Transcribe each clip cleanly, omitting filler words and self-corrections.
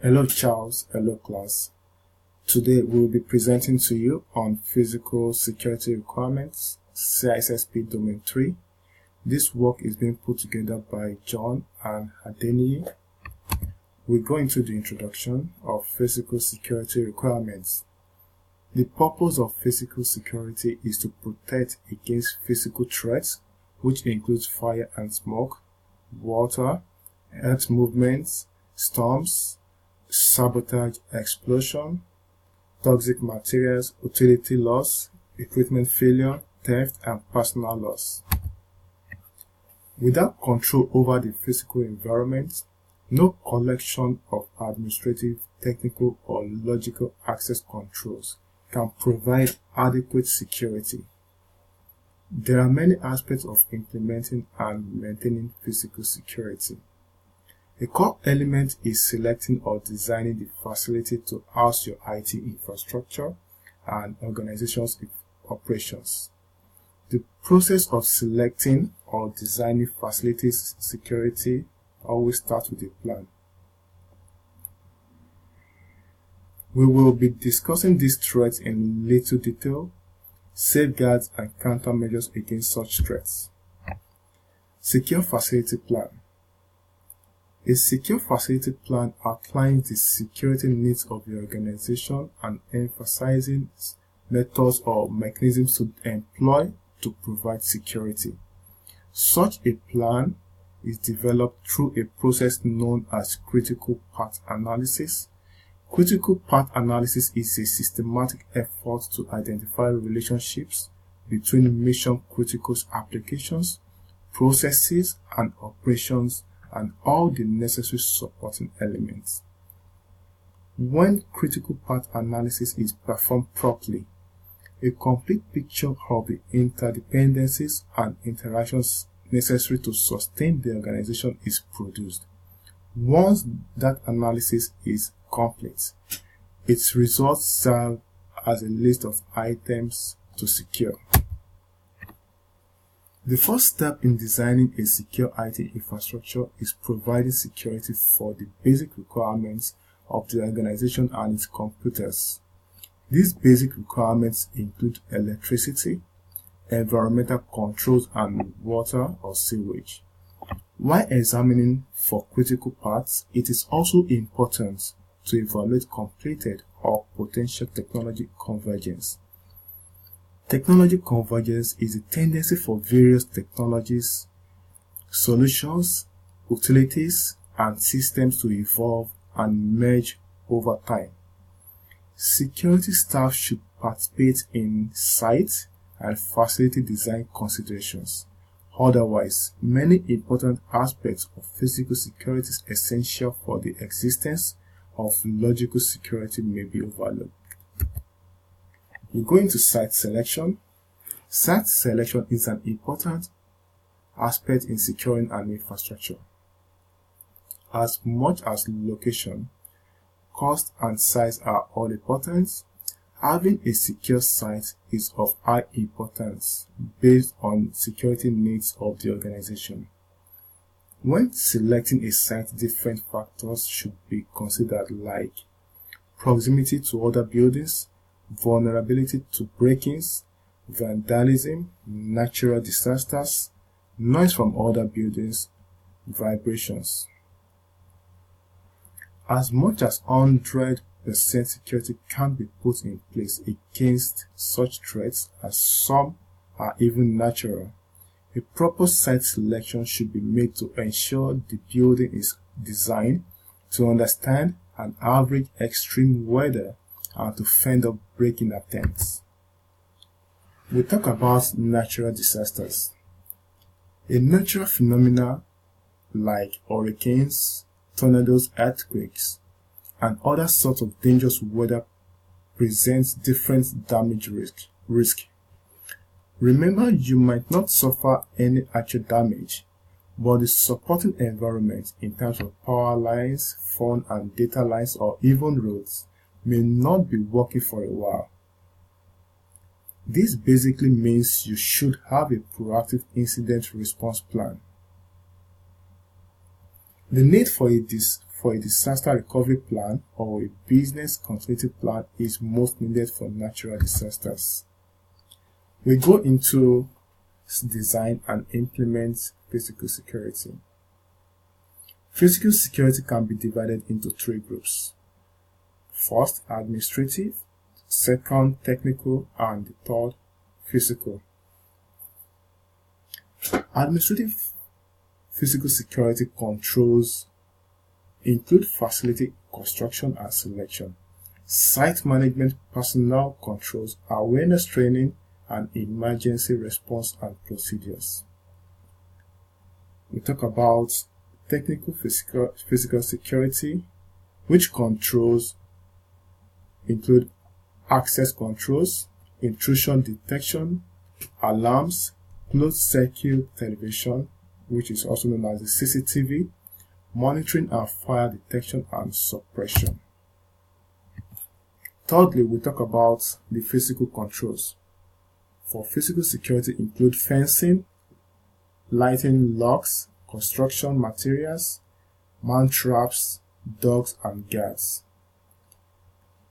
Hello Charles, hello class. Today we will be presenting to you on Physical Security Requirements, CISSP Domain 3. This work is being put together by John and Adeniyi. We go into the introduction of Physical Security Requirements. The purpose of physical security is to protect against physical threats, which includes fire and smoke, water, earth movements, storms, sabotage, explosion, toxic materials, utility loss, equipment failure, theft, and personal loss. Without control over the physical environment, no collection of administrative, technical, or logical access controls can provide adequate security. There are many aspects of implementing and maintaining physical security. A core element is selecting or designing the facility to house your IT infrastructure and organization's operations. The process of selecting or designing facilities security always starts with a plan. We will be discussing these threats in little detail, safeguards and countermeasures against such threats. Secure facility plan. A secure facility plan outlines the security needs of the organization and emphasizes methods or mechanisms to employ to provide security. Such a plan is developed through a process known as critical path analysis. Critical path analysis is a systematic effort to identify relationships between mission-critical applications, processes, and operations, and all the necessary supporting elements. When critical path analysis is performed properly, a complete picture of the interdependencies and interactions necessary to sustain the organization is produced. Once that analysis is complete, its results serve as a list of items to secure. The first step in designing a secure IT infrastructure is providing security for the basic requirements of the organization and its computers. These basic requirements include electricity, environmental controls, and water or sewage. While examining for critical paths, it is also important to evaluate completed or potential technology convergence. Technology convergence is a tendency for various technologies, solutions, utilities, and systems to evolve and merge over time. Security staff should participate in site and facility design considerations. Otherwise, many important aspects of physical security essential for the existence of logical security may be overlooked. We go into site selection. Site selection is an important aspect in securing an infrastructure. As much as location, cost, and size are all important, having a secure site is of high importance based on security needs of the organization. When selecting a site, different factors should be considered like proximity to other buildings, vulnerability to break-ins, vandalism, natural disasters, noise from other buildings, vibrations. As much as 100% security can be put in place against such threats, as some are even natural, a proper site selection should be made to ensure the building is designed to understand and average extreme weather and to fend off break-in attempts. We talk about natural disasters. A natural phenomena like hurricanes, tornadoes, earthquakes, and other sorts of dangerous weather presents different damage risk. Remember, you might not suffer any actual damage, but the supporting environment in terms of power lines, phone and data lines, or even roads may not be working for a while. This basically means you should have a proactive incident response plan. The need for for a disaster recovery plan or a business continuity plan is most needed for natural disasters. We go into design and implement physical security. Physical security can be divided into three groups. First, administrative, second, technical, and the third, physical. Administrative physical security controls include facility construction and selection, site management, personnel controls, awareness training, and emergency response and procedures. We talk about technical physical security, which controls include access controls, intrusion detection, alarms, closed circuit television, which is also known as the CCTV, monitoring and fire detection and suppression. Thirdly, we talk about the physical controls. For physical security include fencing, lighting locks, construction materials, man traps, dogs, and guards.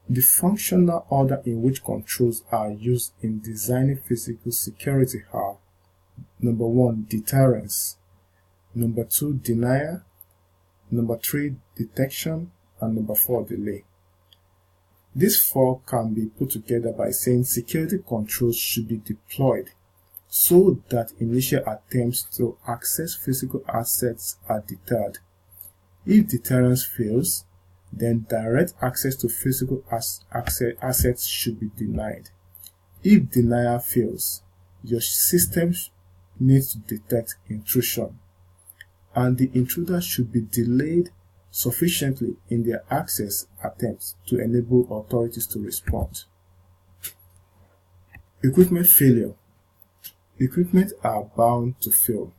The functional order in which controls are used in designing physical security are: number 1, deterrence, number 2, denial, number 3, detection, and number 4, delay. These four can be put together by saying security controls should be deployed so that initial attempts to access physical assets are deterred. If deterrence fails, then direct access to physical assets should be denied. If denial fails, your system needs to detect intrusion, and the intruder should be delayed sufficiently in their access attempts to enable authorities to respond. Equipment failure. Equipment are bound to fail.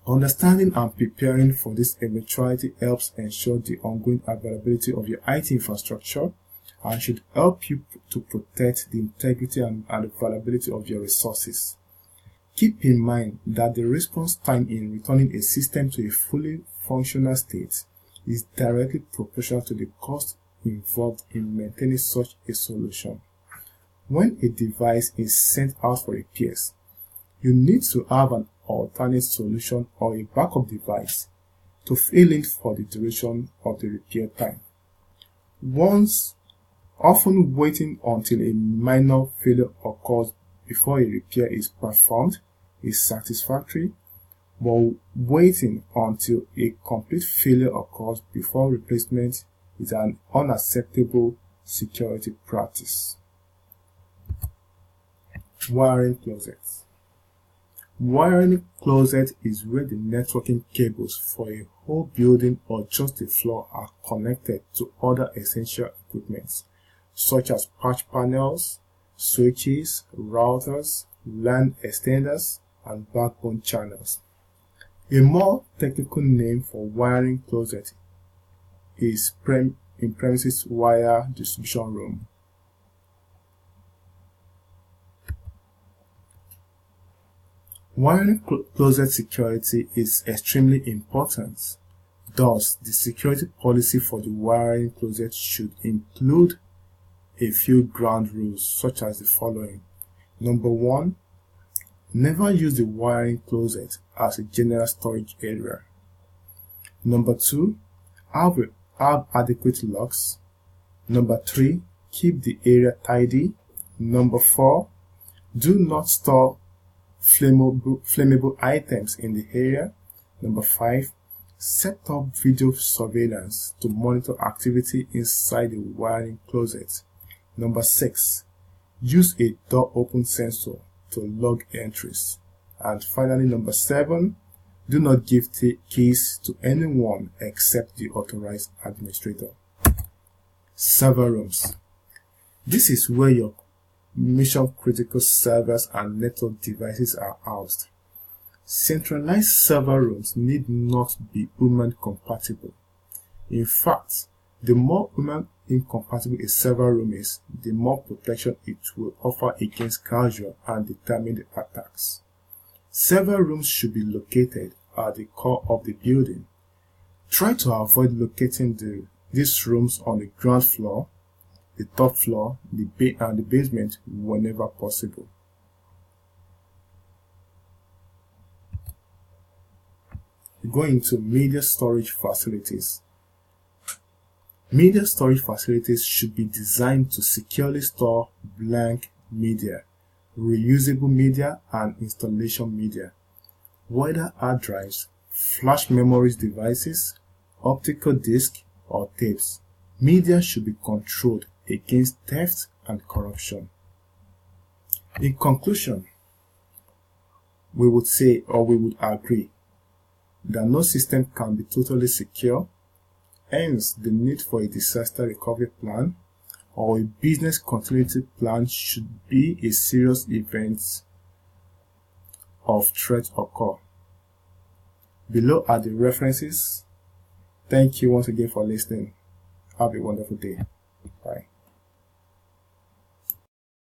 Understanding and preparing for this eventuality helps ensure the ongoing availability of your IT infrastructure and should help you to protect the integrity and availability of your resources. Keep in mind that the response time in returning a system to a fully functional state is directly proportional to the cost involved in maintaining such a solution. When a device is sent out for repairs, you need to have an alternate solution or a backup device to fill in for the duration of the repair time. Often waiting until a minor failure occurs before a repair is performed is satisfactory, but waiting until a complete failure occurs before replacement is an unacceptable security practice. Wiring closets. Wiring closet is where the networking cables for a whole building or just a floor are connected to other essential equipment, such as patch panels, switches, routers, LAN extenders, and backbone channels. A more technical name for wiring closet is in-premises wire distribution room. Wiring closet security is extremely important. Thus, the security policy for the wiring closet should include a few ground rules such as the following. Number 1, never use the wiring closet as a general storage area. Number 2, have adequate locks. Number 3, keep the area tidy. Number 4, do not store flammable items in the area. Number 5, set up video surveillance to monitor activity inside the wiring closet. Number 6, use a door open sensor to log entries. And finally, number 7, do not give keys to anyone except the authorized administrator. Server rooms. This is where your mission-critical servers and network devices are housed. Centralized server rooms need not be human-compatible. In fact, the more human-incompatible a server room is, the more protection it will offer against casual and determined attacks. Server rooms should be located at the core of the building. Try to avoid locating these rooms on the ground floor, the top floor, and the basement whenever possible. We go into media storage facilities. Media storage facilities should be designed to securely store blank media, reusable media, and installation media, whether hard drives, flash memory devices, optical discs, or tapes. Media should be controlled against theft and corruption. In conclusion, we would say, or we would agree, that no system can be totally secure. Hence, the need for a disaster recovery plan or a business continuity plan should be a serious event of threat occur. Below are the references. Thank you once again for listening. Have a wonderful day. Bye.